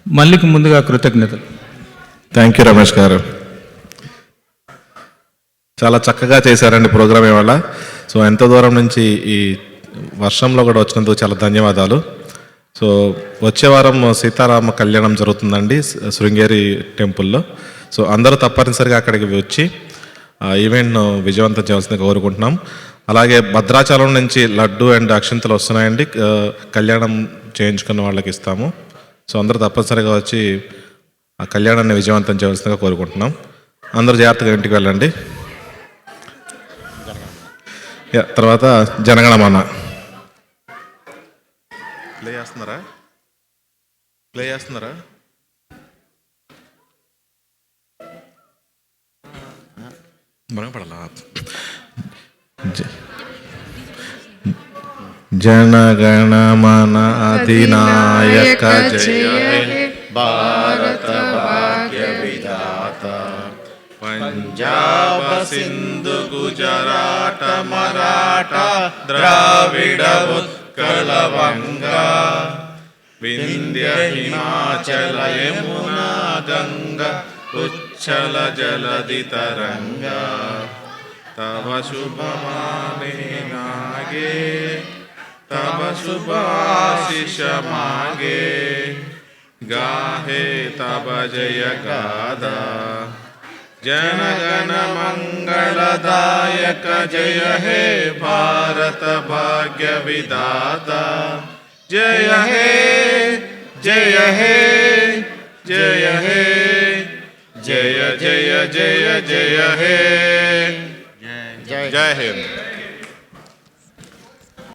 మల్లికి ముందుగా కృతజ్ఞతలు. Thank you Ramesh గారు, చాలా చక్కగా చేశారండి ప్రోగ్రామ్ ఇవాళ. సో ఎంత దూరం నుంచి ఈ వర్షంలో కూడా వచ్చినందుకు చాలా ధన్యవాదాలు. సో వచ్చే వారం సీతారామ కళ్యాణం జరుగుతుందండి శృంగేరి టెంపుల్లో. సో అందరూ తప్పనిసరిగా అక్కడికి వచ్చి ఈవెంట్ను విజయవంతం చేయాల్సిందిగా కోరుకుంటున్నాం. అలాగే భద్రాచలం నుంచి లడ్డు అండ్ అక్షింతలు వస్తున్నాయండి, కళ్యాణం చేయించుకున్న వాళ్ళకి ఇస్తాము. సో అందరూ తప్పనిసరిగా వచ్చి ఆ కళ్యాణాన్ని విజయవంతం చేయాల్సిందిగా కోరుకుంటున్నాం. అందరూ జాగ్రత్తగా ఇంటికి వెళ్ళండి. తర్వాత జనగణమన ప్లే చేస్తున్నారా? మనపడాలా? జనగణమన అధినాయక జయ హే భారత భాగ్య విధాత, పంజాబ సింధు గుజరాట మరాఠ ద్రావిడ ఉత్కళ వంగా, వింధ్య హిమాచల యమునా గంగా ఉచ్చల జలధి తరంగా, తవ శుభమానే నాగే తవ శుభాశిష మాగే, గాహే తవ జయ గాథా, जनगण मंगलदायक जय हे भारत भाग्य विधाता, जय हे जय हे जय हे जय जय जय जय हे, जय हिंद।